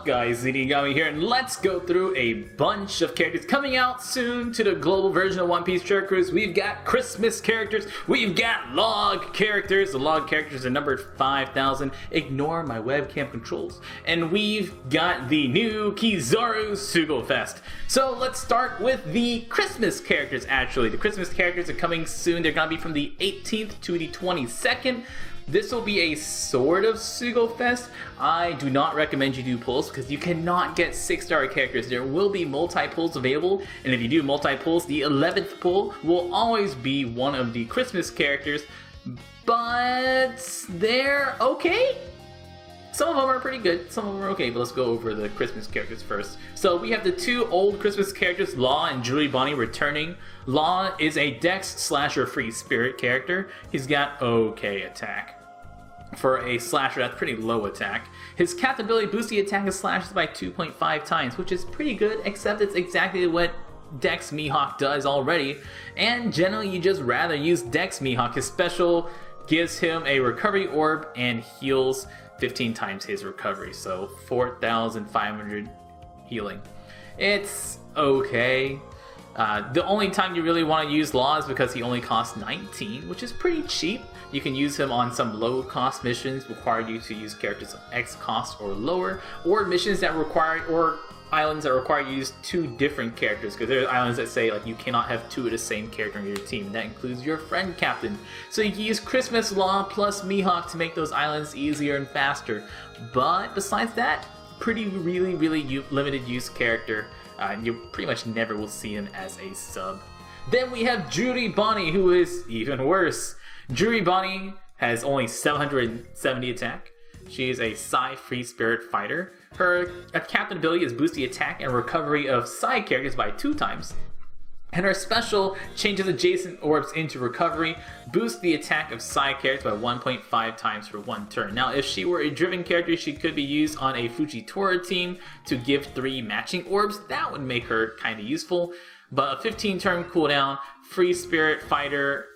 up, guys? Zeenigami here, and let's go through a bunch of characters coming out soon to the global version of One Piece Treasure Cruise. We've got Christmas characters, we've got log characters. The log characters are numbered 5,000. Ignore my webcam controls. And we've got the new Kizaru Sugofest. So let's start with the Christmas characters, actually. The Christmas characters are coming soon. They're going to be from the 18th to the 22nd. This will be a sort of Sugofest. I do not recommend you do pulls because you cannot get 6-star characters. There will be multi-pulls available, and if you do multi-pulls, the 11th pull will always be one of the Christmas characters, but they're okay. Some of them are pretty good, some of them are okay, but let's go over the Christmas characters first. So we have the two old Christmas characters, Law and Julie Bonnie, returning. Law is a Dex slasher free spirit character. He's got okay attack. For a slasher, that's pretty low attack. His captain ability boosts the attack of slashes by 2.5 times, which is pretty good, except it's exactly what Dex Mihawk does already. And generally, you just rather use Dex Mihawk. His special gives him a recovery orb and heals 15 times his recovery, so 4,500 healing. It's okay. The only time you really want to use Law is because he only costs 19, which is pretty cheap. You can use him on some low-cost missions require you to use characters of X cost or lower, or missions that require, or islands that require you to use two different characters, because there are islands that say like you cannot have two of the same character on your team, and that includes your friend captain. So you can use Christmas Law plus Mihawk to make those islands easier and faster. But besides that, really limited use character. You pretty much never will see him as a sub. Then we have Julie Bonnie, who is even worse. Julie Bonnie has only 770 attack. She is a Psi free spirit fighter. Her captain ability is boost the attack and recovery of Psi characters by 2 times. And her special changes adjacent orbs into recovery, boosts the attack of Psi characters by 1.5 times for 1 turn. Now, if she were a driven character, she could be used on a Fujitora team to give 3 matching orbs. That would make her kind of useful. But a 15-turn cooldown, free spirit fighter,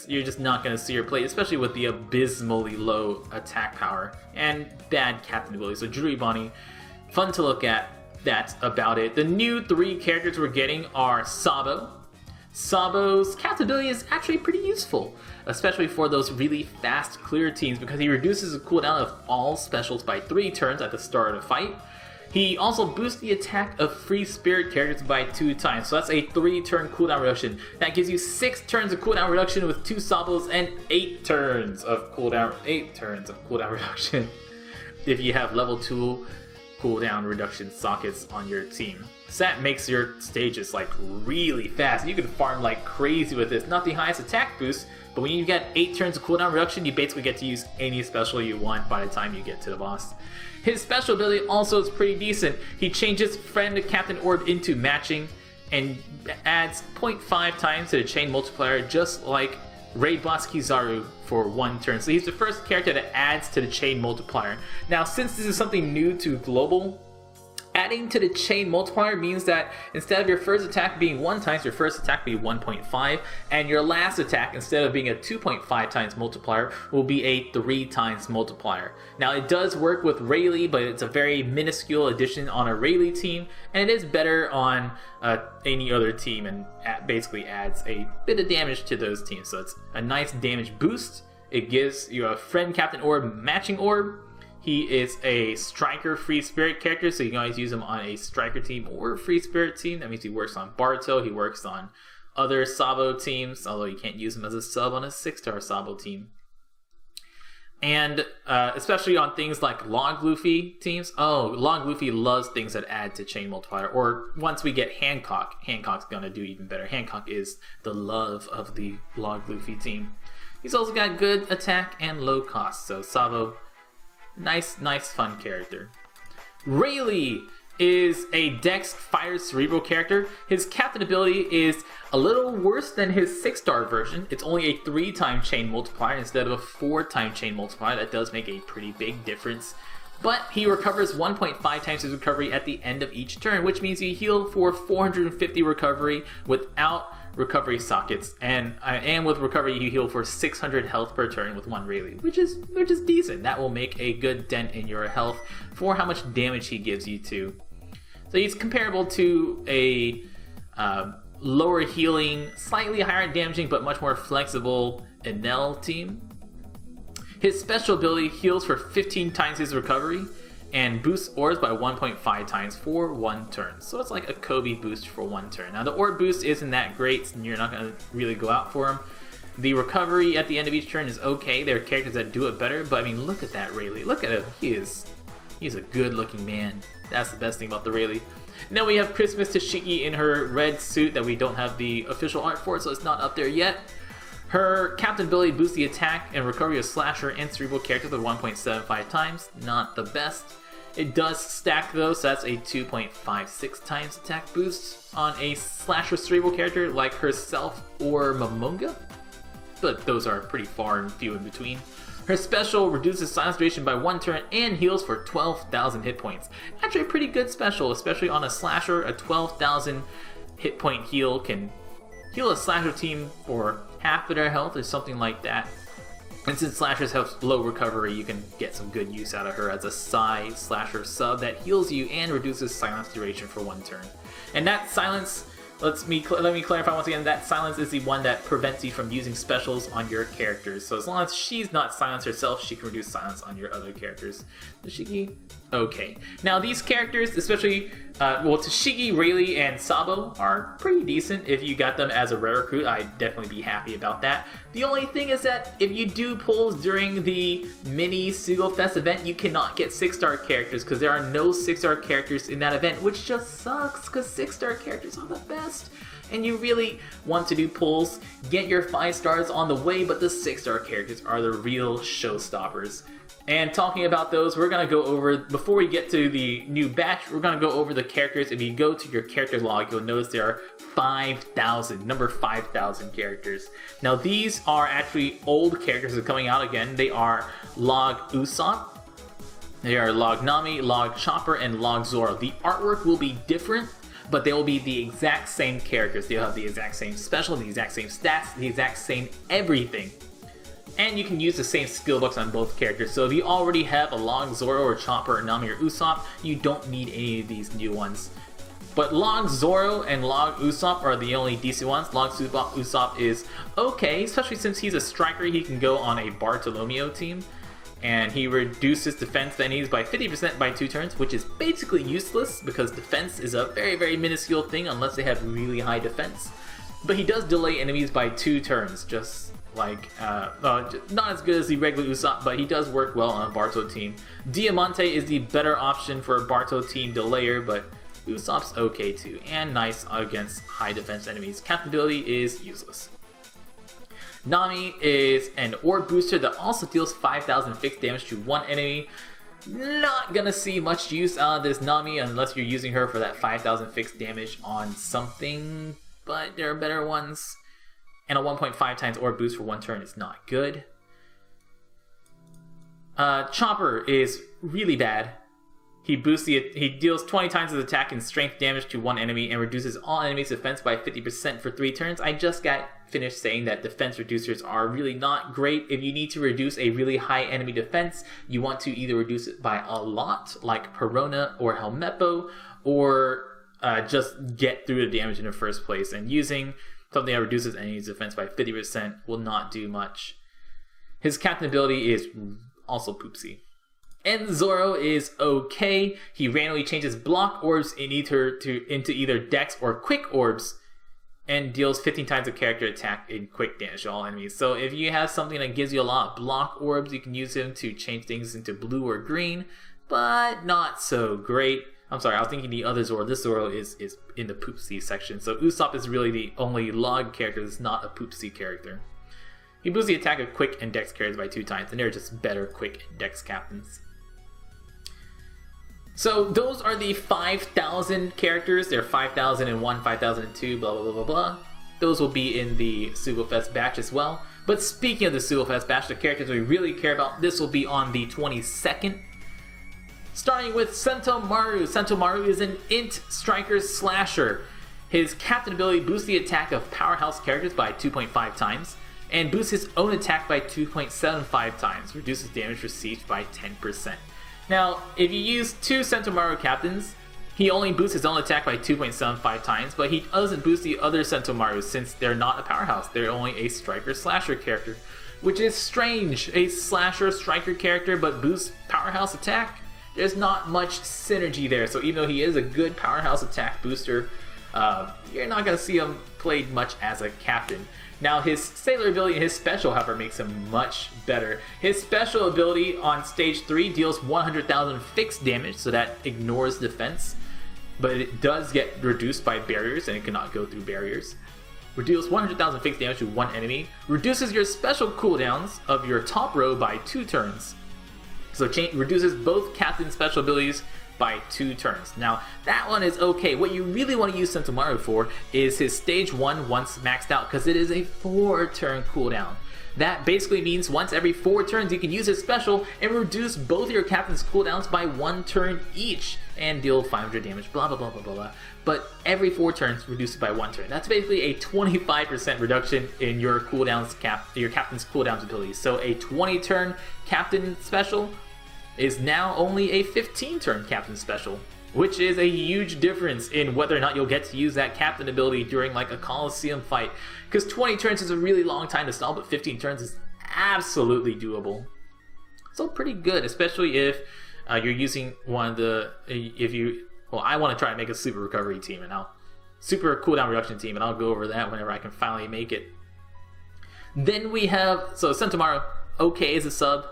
you're just not going to see her play, especially with the abysmally low attack power and bad captain ability. So Julie Bonnie, fun to look at. That's about it. The new 3 characters we're getting are Sabo. Sabo's captain ability is actually pretty useful, especially for those really fast clear teams, because he reduces the cooldown of all specials by 3 turns at the start of the fight. He also boosts the attack of free spirit characters by 2 times, so that's a 3-turn cooldown reduction. That gives you 6 turns of cooldown reduction with 2 Sabos and 8 turns of cooldown reduction if you have level 2 cooldown reduction sockets on your team. So that makes your stages like really fast. You can farm like crazy with this. Not the highest attack boost, but when you get 8 turns of cooldown reduction, you basically get to use any special you want by the time you get to the boss. His special ability also is pretty decent. He changes friend captain orb into matching and adds 0.5 times to the chain multiplier, just like Raid Boss Kizaru for 1 turn. So he's the first character that adds to the chain multiplier. Now, since this is something new to Global, adding to the chain multiplier means that instead of your first attack being 1 times, your first attack will be 1.5, and your last attack, instead of being a 2.5 times multiplier, will be a 3 times multiplier. Now, it does work with Rayleigh, but it's a very minuscule addition on a Rayleigh team, and it is better on any other team, and basically adds a bit of damage to those teams. So it's a nice damage boost. It gives you a friend captain orb, matching orb. He is a striker free spirit character, so you can always use him on a striker team or a free spirit team. That means he works on Barto, he works on other Sabo teams, although you can't use him as a sub on a 6-star Sabo team. And especially on things like Log Luffy teams. Oh, Log Luffy loves things that add to chain multiplier. Or once we get Hancock, Hancock's gonna do even better. Hancock is the love of the Log Luffy team. He's also got good attack and low cost, so Sabo, nice fun character. Rayleigh is a Dex Fire Cerebral character. His captain ability is a little worse than his 6-star version. It's only a 3-time chain multiplier instead of a 4-time chain multiplier. That does make a pretty big difference. But he recovers 1.5 times his recovery at the end of each turn, which means you heal for 450 recovery without recovery sockets, and with recovery you heal for 600 health per turn with 1 Rayleigh, which is decent. That will make a good dent in your health for how much damage he gives you too. So he's comparable to a lower healing, slightly higher damaging, but much more flexible Enel team. His special ability heals for 15 times his recovery and boosts orbs by 1.5 times for 1 turn. So it's like a Kobe boost for 1 turn. Now the orb boost isn't that great, so you're not going to really go out for him. The recovery at the end of each turn is okay. There are characters that do it better, but I mean, look at that Rayleigh. Look at him. He's a good looking man. That's the best thing about the Rayleigh. Now we have Christmas Toshiki in her red suit that we don't have the official art for, so it's not up there yet. Her captain ability boosts the attack and recovery of slasher and cerebral characters with 1.75 times. Not the best. It does stack though, so that's a 2.56 times attack boost on a slasher cerebral character like herself or Momonga, but those are pretty far and few in between. Her special reduces silence duration by 1 turn and heals for 12,000 hit points. Actually a pretty good special, especially on a slasher. A 12,000 hit point heal can heal a slasher team for half of their health or something like that. And since slashers have low recovery, you can get some good use out of her as a side slasher sub that heals you and reduces silence duration for 1 turn. And that silence, let me clarify once again, that silence is the one that prevents you from using specials on your characters. So as long as she's not silenced herself, she can reduce silence on your other characters. Toshiki? Okay. Now these characters, especially, Toshiki, Rayleigh, and Sabo are pretty decent. If you got them as a rare recruit, I'd definitely be happy about that. The only thing is that if you do pulls during the mini Sugofest event, you cannot get 6-star characters because there are no 6-star characters in that event, which just sucks because 6-star characters are the best. And you really want to do pulls, get your 5 stars on the way, but the 6-star characters are the real showstoppers. And talking about those, we're going to go over, before we get to the new batch, we're going to go over the characters. If you go to your character log, you'll notice there are 5,000, number 5,000 characters. Now these are actually old characters that are coming out again. They are Log Usopp, they are Log Nami, Log Chopper, and Log Zoro. The artwork will be different, but they will be the exact same characters. They'll have the exact same special, the exact same stats, the exact same everything. And you can use the same skill books on both characters. So if you already have a Log Zoro or Chopper or Nami or Usopp, you don't need any of these new ones. But Log Zoro and Log Usopp are the only decent ones. Log Usopp is okay, especially since he's a striker. He can go on a Bartolomeo team. And he reduces defense enemies by 50% by 2 turns, which is basically useless because defense is a very, very minuscule thing unless they have really high defense. But he does delay enemies by 2 turns, just like, not as good as the regular Usopp, but he does work well on a Barto team. Diamante is the better option for a Barto team delayer, but Usopp's okay too, and nice against high defense enemies. Captain ability is useless. Nami is an orb booster that also deals 5,000 fixed damage to 1 enemy. Not gonna see much use out of this Nami unless you're using her for that 5,000 fixed damage on something, but there are better ones. And a 1.5 times orb boost for 1 turn is not good. Chopper is really bad. He deals 20 times his attack and strength damage to 1 enemy and reduces all enemies' defense by 50% for 3 turns. I just got finished saying that defense reducers are really not great. If you need to reduce a really high enemy defense, you want to either reduce it by a lot, like Perona or Helmeppo, or just get through the damage in the first place. And using something that reduces enemies' defense by 50% will not do much. His captain ability is also poopsy. And Zoro is okay. He randomly changes block orbs into either Dex or Quick orbs and deals 15 times a character attack in quick damage to all enemies. So if you have something that gives you a lot of block orbs, you can use him to change things into blue or green, but not so great. I'm sorry, I was thinking the other Zoro. This Zoro is in the poopsy section. So Usopp is really the only log character that's not a poopsy character. He boosts the attack of Quick and Dex characters by 2 times, and they're just better Quick and Dex captains. So those are the 5,000 characters. There are 5,001, 5,002, blah, blah, blah, blah, blah. Those will be in the Sugofest batch as well. But speaking of the Sugofest batch, the characters we really care about, this will be on the 22nd. Starting with Santo Mario. Santo Mario is an int striker slasher. His captain ability boosts the attack of powerhouse characters by 2.5 times, and boosts his own attack by 2.75 times, reduces damage received by 10%. Now, if you use 2 Santo Mario captains, he only boosts his own attack by 2.75 times, but he doesn't boost the other Santo Marios since they're not a powerhouse. They're only a striker/slasher character, which is strange. A slasher/striker character but boosts powerhouse attack? There's not much synergy there, so even though he is a good powerhouse attack booster, you're not going to see him played much as a captain. Now, his sailor ability and his special, however, makes him much better. His special ability on stage 3 deals 100,000 fixed damage, so that ignores defense, but it does get reduced by barriers, and it cannot go through barriers. Deals 100,000 fixed damage to one enemy, reduces your special cooldowns of your top row by 2 turns. So reduces both captain special abilities by 2 turns. Now, that one is okay. What you really want to use Santo Mario for is his stage 1 once maxed out, because it is a 4-turn cooldown. That basically means once every 4 turns you can use his special and reduce both your captain's cooldowns by 1 turn each and deal 500 damage, blah blah blah blah blah. But every 4 turns, reduce it by 1 turn. That's basically a 25% reduction in your cooldowns your captain's cooldowns abilities. So a 20-turn captain special is now only a 15-turn captain special, which is a huge difference in whether or not you'll get to use that captain ability during like a Coliseum fight. Because 20 turns is a really long time to stall, but 15 turns is absolutely doable. So pretty good, especially if you're using one of the, I want to try to make a super recovery team, and super cooldown reduction team, and I'll go over that whenever I can finally make it. Then we have, so Santo Mario, okay as a sub,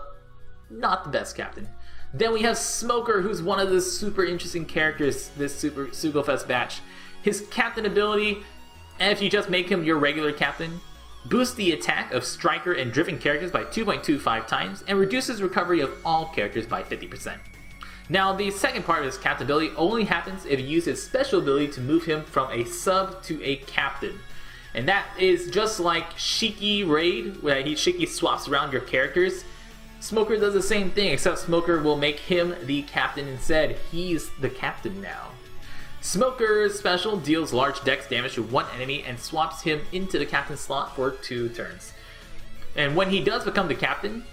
not the best captain. Then we have Smoker, who's one of the super interesting characters this Super Sugofest batch. His captain ability, and if you just make him your regular captain, boosts the attack of striker and driven characters by 2.25 times, and reduces recovery of all characters by 50%. Now, the second part of his captain ability only happens if you use his special ability to move him from a sub to a captain. And that is just like Shiki Raid, where Shiki swaps around your characters. Smoker does the same thing, except Smoker will make him the captain instead. He's the captain now. Smoker's special deals large dex damage to one enemy and swaps him into the captain slot for 2 turns. And when he does become the captain,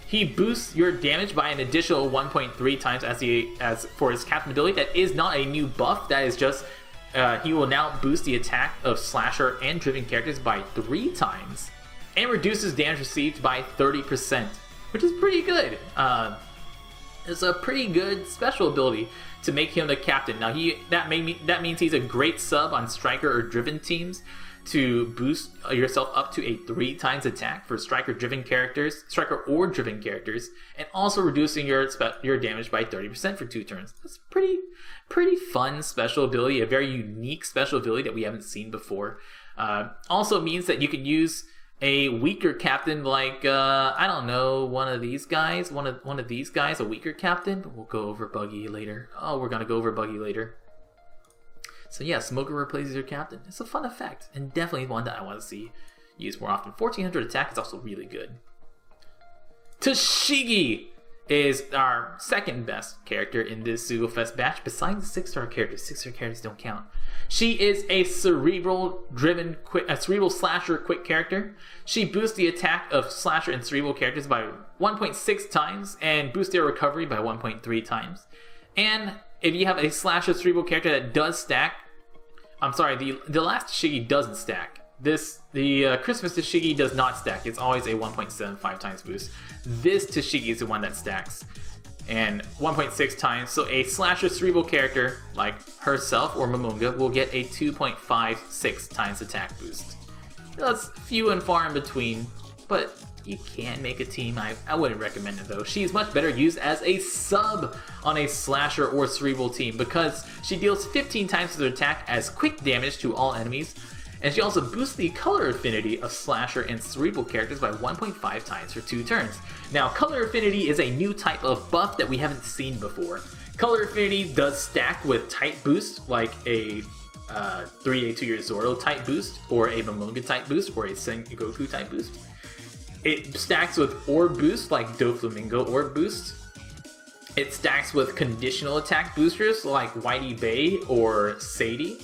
he boosts your damage by an additional 1.3 times as for his captain ability. That is not a new buff, that is just he will now boost the attack of slasher and driven characters by 3 times and reduces damage received by 30%. Which is pretty good. It's a pretty good special ability to make him the captain. Now that means he's a great sub on striker or driven teams to boost yourself up to a 3 times attack for striker or driven characters, and also reducing your damage by 30% for 2 turns. That's pretty fun special ability, a very unique special ability that we haven't seen before. Also means that you can use a weaker captain like, I don't know, one of these guys, a weaker captain, but we'll go over Buggy later. Oh, we're gonna go over Buggy later. So yeah, Smoker replaces your captain. It's a fun effect, and definitely one that I want to see used more often. 1400 attack is also really good. Toshiki is our second best character in this Sugofest batch, besides the 6-star characters. 6-star characters don't count. She is a cerebral slasher quick character. She boosts the attack of slasher and cerebral characters by 1.6 times and boosts their recovery by 1.3 times. And if you have a slasher cerebral character that does stack, I'm sorry, the last Toshiki doesn't stack. The Christmas Toshiki does not stack. It's always a 1.75 times boost. This Toshiki is the one that stacks. And 1.6 times, so a slasher cerebral character like herself or Momonga will get a 2.56 times attack boost. That's few and far in between, but you can make a team. I wouldn't recommend it though. She's much better used as a sub on a slasher or cerebral team because she deals 15 times her attack as quick damage to all enemies, and she also boosts the color affinity of slasher and cerebral characters by 1.5 times for 2 turns. Now, color affinity is a new type of buff that we haven't seen before. Color affinity does stack with type boost, like a 3A2 Zoro type boost, or a Momonga type boost, or a Sengoku type boost. It stacks with orb boost, like Doflamingo orb boost. It stacks with conditional attack boosters, like Whitey Bay or Sadie.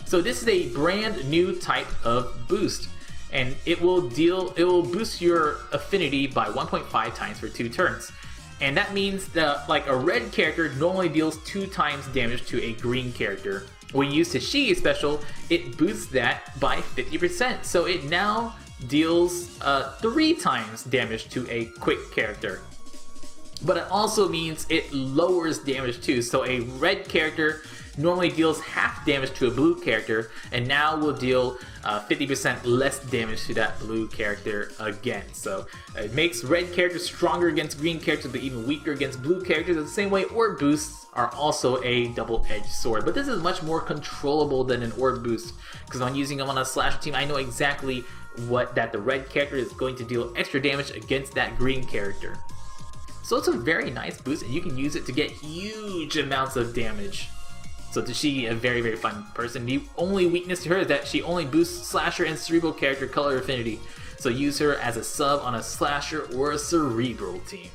So this is a brand new type of boost, and it will boost your affinity by 1.5 times for 2 turns. And that means that like a red character normally deals 2 times damage to a green character. When you use Toshiki's special, it boosts that by 50%. So it now deals 3 times damage to a quick character. But it also means it lowers damage too. So a red character normally deals half damage to a blue character, and now will deal 50% less damage to that blue character again. So it makes red characters stronger against green characters, but even weaker against blue characters. In the same way, orb boosts are also a double-edged sword. But this is much more controllable than an orb boost, because when I'm using them on a slasher team, I know exactly that the red character is going to deal extra damage against that green character. So it's a very nice boost, and you can use it to get huge amounts of damage. So Toshiki, a very, very fun person. The only weakness to her is that she only boosts slasher and cerebral character color affinity. So use her as a sub on a slasher or a cerebral team.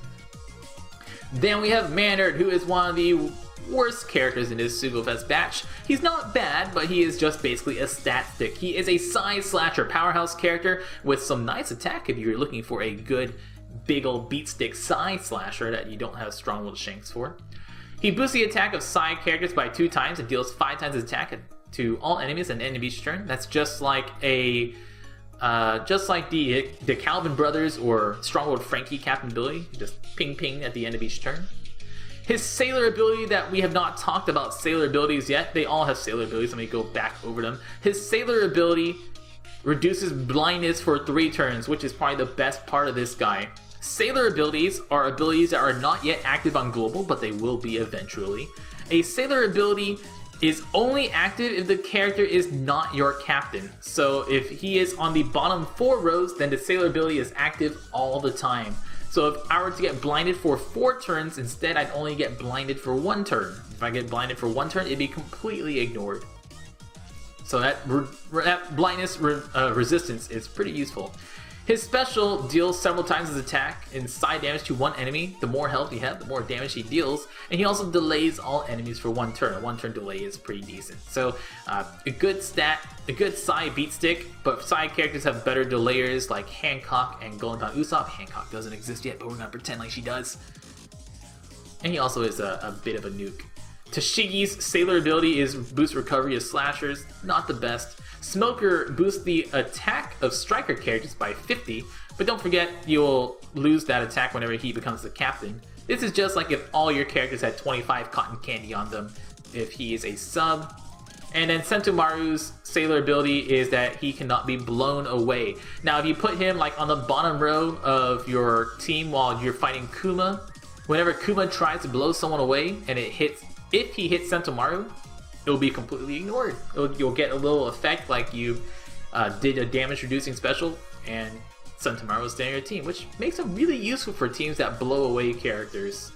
Then we have Maynard, who is one of the worst characters in this Sugofest batch. He's not bad, but he is just basically a stat stick. He is a side slasher powerhouse character with some nice attack if you're looking for a good big ol' beat stick side slasher that you don't have strong little shanks for. He boosts the attack of side characters by 2 times and deals 5 times his attack to all enemies at the end of each turn. That's just like the Calvin Brothers or Stronghold Frankie Captain ability, just ping ping at the end of each turn. His Sailor ability that we have not talked about Sailor abilities yet. They all have Sailor abilities. Let me go back over them. His Sailor ability reduces blindness for 3 turns, which is probably the best part of this guy. Sailor abilities are abilities that are not yet active on Global, but they will be eventually. A Sailor ability is only active if the character is not your captain. So if he is on the bottom 4 rows, then the Sailor ability is active all the time. So if I were to get blinded for 4 turns, instead I'd only get blinded for 1 turn. If I get blinded for 1 turn, it'd be completely ignored. So that blindness resistance is pretty useful. His special deals several times his attack in side damage to 1 enemy. The more health you have, the more damage he deals. And he also delays all enemies for 1 turn. A 1 turn delay is pretty decent. So a good side beat stick, but side characters have better delayers like Hancock and GoldenGloryIV. Hancock doesn't exist yet, but we're going to pretend like she does. And he also is a bit of a nuke. Toshiki's Sailor ability is boost recovery of slashers, not the best. Smoker boosts the attack of striker characters by 50, but don't forget you'll lose that attack whenever he becomes the captain. This is just like if all your characters had 25 cotton candy on them if he is a sub. And then Santo Mario's Sailor ability is that he cannot be blown away. Now if you put him like on the bottom row of your team while you're fighting Kuma, whenever Kuma tries to blow someone away and if he hits Santo Mario, it'll be completely ignored. You'll get a little effect like you did a damage reducing special and Santo Mario will stay on your team, which makes him really useful for teams that blow away characters.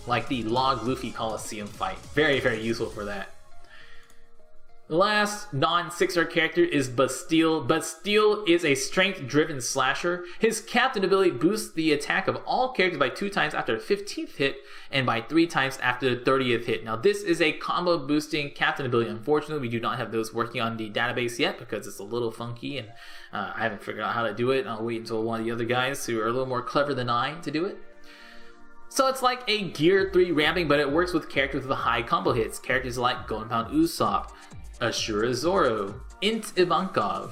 Like the Log Luffy Coliseum fight. Very, very useful for that. The last non-6-star character is Bastille. Bastille is a strength-driven slasher. His captain ability boosts the attack of all characters by 2 times after the 15th hit and by 3 times after the 30th hit. Now this is a combo boosting captain ability. Unfortunately, we do not have those working on the database yet because it's a little funky and I haven't figured out how to do it. I'll wait until one of the other guys who are a little more clever than I to do it. So it's like a Gear 3 ramping, but it works with characters with high combo hits. Characters like Golden Pound Usopp, Ashura Zoro, Int Ivankov,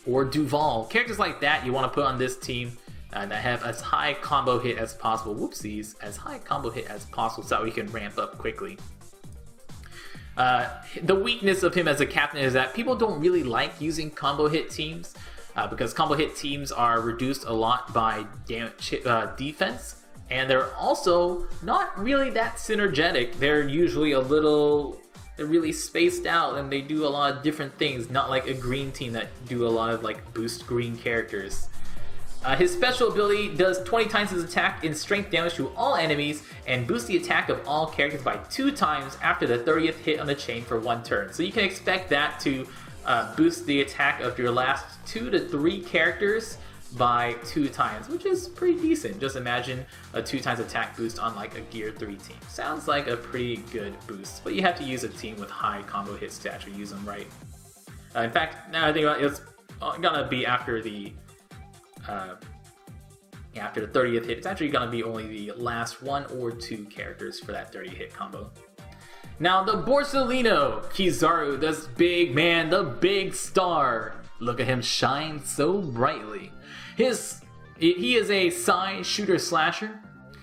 or Duval. Characters like that you want to put on this team that have as high combo hit as possible. Whoopsies, as high combo hit as possible so that we can ramp up quickly. The weakness of him as a captain is that people don't really like using combo hit teams because combo hit teams are reduced a lot by defense, and they're also not really that synergetic. They're usually they're really spaced out and they do a lot of different things, not like a green team that do a lot of like boost green characters. His special ability does 20 times his attack in strength damage to all enemies and boosts the attack of all characters by 2 times after the 30th hit on the chain for 1 turn. So you can expect that to boost the attack of your last 2 to 3 characters by 2 times, which is pretty decent. Just imagine a 2 times attack boost on like a Gear 3 team. Sounds like a pretty good boost, but you have to use a team with high combo hits to actually use them right. In fact, now I think about it, it's gonna be after the 30th hit. It's actually gonna be only the last 1 or 2 characters for that 30 hit combo. Now the Borsalino Kizaru, this big man, the big star. Look at him shine so brightly. He is a Psy shooter slasher.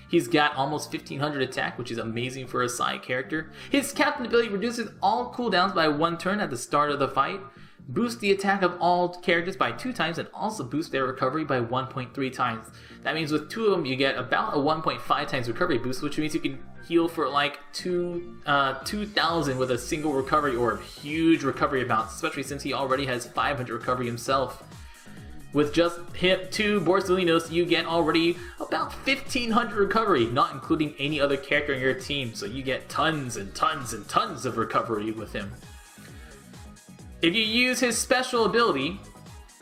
He's got almost 1500 attack, which is amazing for a Psy character. His captain ability reduces all cooldowns by 1 turn at the start of the fight, boosts the attack of all characters by 2 times, and also boosts their recovery by 1.3 times. That means with 2 of them, you get about a 1.5 times recovery boost, which means you can heal for like 2,000 with a single recovery orb. Huge recovery amounts, especially since he already has 500 recovery himself. With just 2 Borsalinos, you get already about 1,500 recovery, not including any other character in your team, so you get tons and tons and tons of recovery with him. If you use his special ability,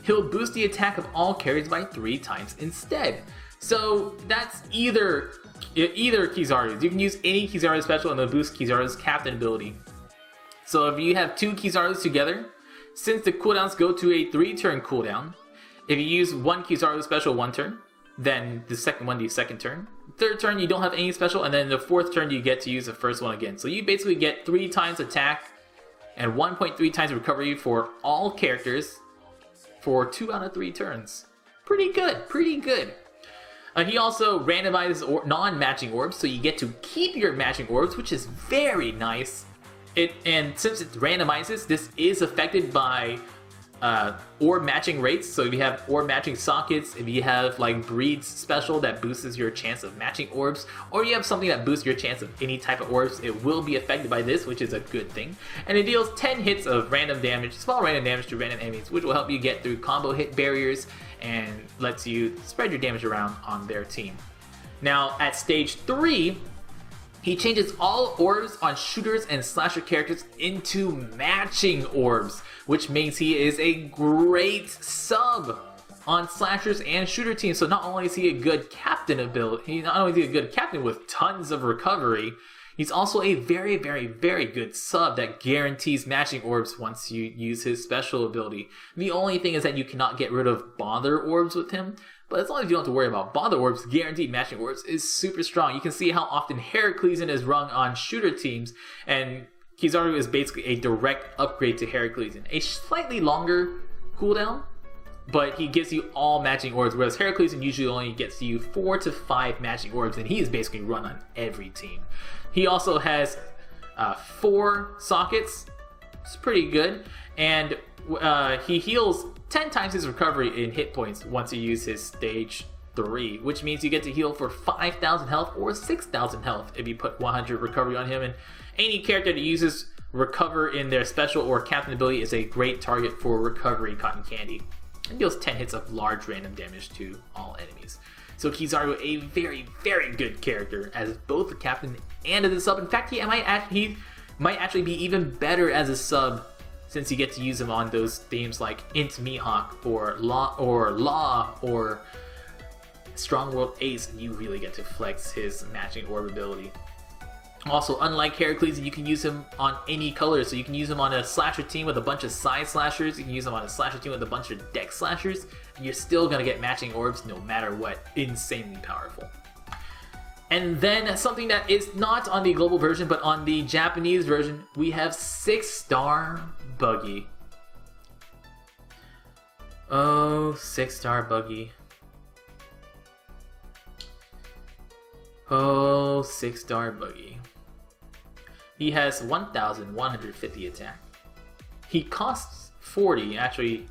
he'll boost the attack of all characters by 3 times instead. So that's either Kizaru's. You can use any Kizaru special and it'll boost Kizaru's captain ability. So if you have 2 Kizaru's together, since the cooldowns go to a 3-turn cooldown, if you use 1 Kizaru special 1 turn, then the second one the second turn. 3rd turn you don't have any special, and then the 4th turn you get to use the first one again. So you basically get 3 times attack and 1.3 times recovery for all characters for 2 out of 3 turns. Pretty good, pretty good. He also randomizes non-matching orbs, so you get to keep your matching orbs, which is very nice. And since it randomizes, this is affected by orb matching rates. So if you have orb matching sockets, if you have like Breed's special that boosts your chance of matching orbs, or you have something that boosts your chance of any type of orbs, it will be affected by this, which is a good thing. And it deals 10 hits of random damage, small random damage to random enemies, which will help you get through combo hit barriers and lets you spread your damage around on their team. Now at stage 3, he changes all orbs on shooters and slasher characters into matching orbs, which means he is a great sub on slashers and shooter teams. So not only is he a good captain ability, not only is he a good captain with tons of recovery, he's also a very, very, very good sub that guarantees matching orbs once you use his special ability. The only thing is that you cannot get rid of bother orbs with him, but as long as you don't have to worry about bother orbs, guaranteed matching orbs is super strong. You can see how often Heraclean is rung on shooter teams, and Kizaru is basically a direct upgrade to Heraclean. A slightly longer cooldown, but he gives you all matching orbs, whereas Heraclean usually only gets you 4 to 5 matching orbs, and he is basically run on every team. He also has 4 sockets. It's pretty good, and he heals 10 times his recovery in hit points once you use his stage 3, which means you get to heal for 5,000 health or 6,000 health if you put 100 recovery on him. And any character that uses recover in their special or captain ability is a great target for recovery cotton candy. It deals 10 hits of large random damage to all enemies. So Kizaru, a very, very good character as both the captain and as a sub. In fact, he might actually be even better as a sub, since you get to use him on those themes like Int Mihawk or Law or Strong World Ace, and you really get to flex his matching orb ability. Also, unlike Heracles, you can use him on any color, so you can use him on a slasher team with a bunch of side slashers, you can use him on a slasher team with a bunch of deck slashers, and you're still going to get matching orbs no matter what. Insanely powerful. And then something that is not on the global version, but on the Japanese version, we have 6-star Buggy. Oh, 6-star Buggy. Oh, 6-star Buggy. He has 1,150 attack. He costs 40. Actually,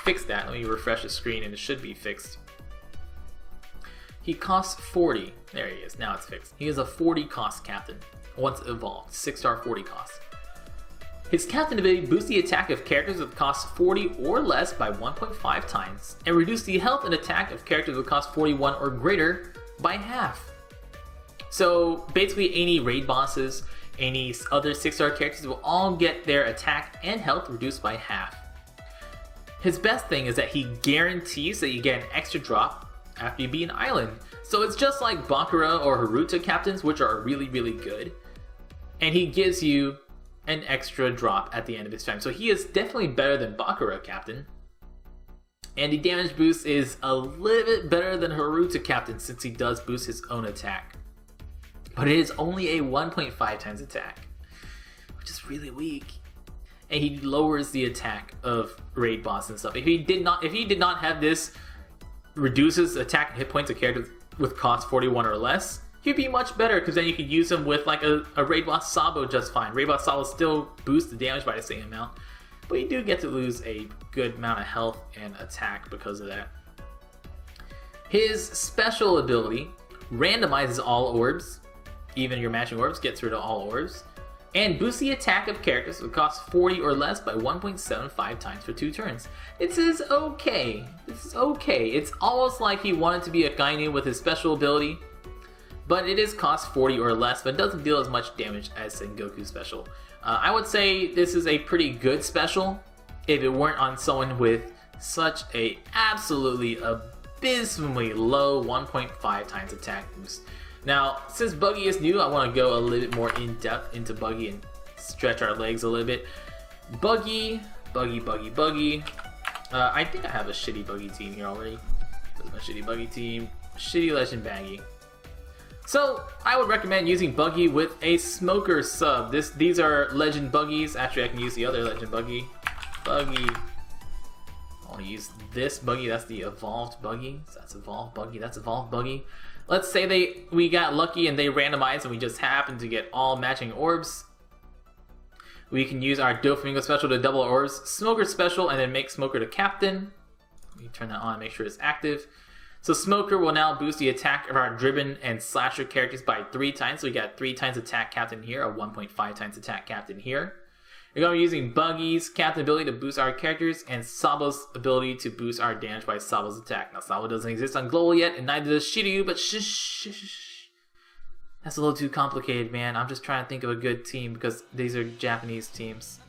fix that. Let me refresh the screen and it should be fixed. He costs 40. There he is. Now it's fixed. He is a 40 cost captain. Once evolved. 6-star 40 cost. His captain ability boosts the attack of characters with cost 40 or less by 1.5 times, and reduce the health and attack of characters with cost 41 or greater by half. So basically any raid bosses, any other 6-star characters will all get their attack and health reduced by half. His best thing is that he guarantees that you get an extra drop after you beat an island. So it's just like Bakura or Haruta captains, which are really, really good. And he gives you an extra drop at the end of his time. So he is definitely better than Bakura captain. And the damage boost is a little bit better than Haruta captain since he does boost his own attack. But it is only a 1.5 times attack, which is really weak. And he lowers the attack of raid boss and stuff. If he did not have this reduces attack and hit points of characters with cost 41 or less, he'd be much better because then you could use him with like a raid boss Sabo just fine. Raid boss Sabo still boosts the damage by the same amount, but you do get to lose a good amount of health and attack because of that. His special ability randomizes all orbs, even your matching orbs, gets rid of all orbs, and boosts the attack of characters with cost 40 or less by 1.75 times for 2 turns. This is okay. This is okay. It's almost like he wanted to be a Kainu with his special ability, but it is cost 40 or less, but it doesn't deal as much damage as Sengoku's special. I would say this is a pretty good special if it weren't on someone with such a absolutely abysmally low 1.5 times attack boost. Now, since Buggy is new, I want to go a little bit more in depth into Buggy and stretch our legs a little bit. Buggy. I think I have a shitty Buggy team here already. This is my shitty Buggy team. Shitty Legend Baggy. So, I would recommend using Buggy with a Smoker sub. These are Legend Buggies. Actually, I can use the other Legend Buggy. Buggy. I want to use this Buggy. That's the Evolved Buggy. So that's Evolved Buggy. That's Evolved Buggy. Let's say we got lucky and they randomized and we just happened to get all matching orbs. We can use our Doflamingo special to double orbs, Smoker special, and then make Smoker the captain. Let me turn that on and make sure it's active. So Smoker will now boost the attack of our Driven and Slasher characters by 3 times. So we got 3 times attack captain here, a 1.5 times attack captain here. We're going to be using Buggy's captain ability to boost our characters and Sabo's ability to boost our damage by Sabo's attack. Now Sabo doesn't exist on Global yet, and neither does Shiryu, but shh. That's a little too complicated, man. I'm just trying to think of a good team because these are Japanese teams.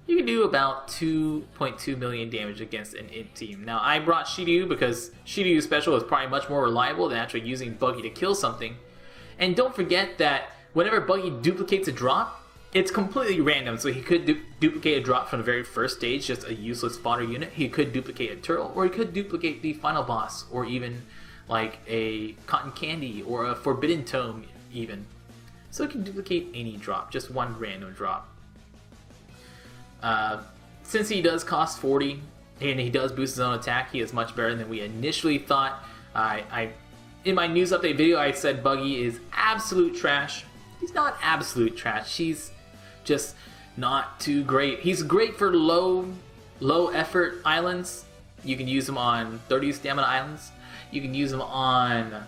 You can do about 2.2 million damage against an int team. Now I brought Shiryu because Shiryu's special is probably much more reliable than actually using Buggy to kill something. And don't forget that whenever Buggy duplicates a drop, it's completely random, so he could duplicate a drop from the very first stage, just a useless fodder unit. He could duplicate a turtle, or he could duplicate the final boss, or even like a cotton candy, or a forbidden tome even. So he can duplicate any drop, just one random drop. Since he does cost 40, and he does boost his own attack, he is much better than we initially thought. In my news update video, I said Buggy is absolute trash. He's not absolute trash. He's just not too great. He's great for low effort islands. You can use him on 30 stamina islands. You can use him on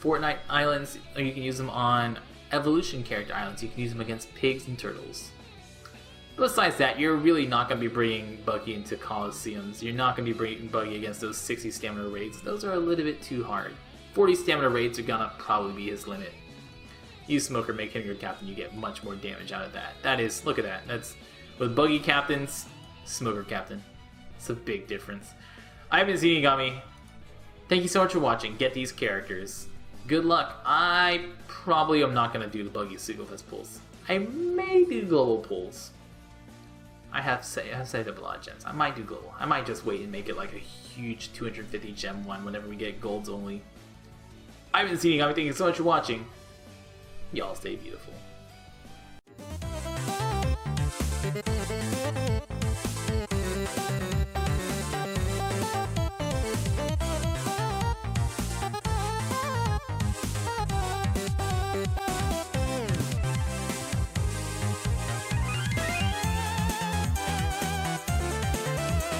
Fortnite islands. Or you can use him on evolution character islands. You can use him against pigs and turtles. Besides that, you're really not going to be bringing Buggy into Coliseums. You're not going to be bringing Buggy against those 60 stamina raids. Those are a little bit too hard. 40 stamina raids are going to probably be his limit. Use Smoker, make him your captain, you get much more damage out of that. That is, look at that. That's, with Buggy captains, Smoker captain. It's a big difference. I've been Zeenigami. Thank you so much for watching. Get these characters. Good luck. I probably am not going to do the Buggy Sugofest pulls. I may do global pulls. I have saved up a lot of gems. I might do global. I might just wait and make it like a huge 250 gem one whenever we get golds only. I've been Zeenigami. Thank you so much for watching. Y'all stay beautiful.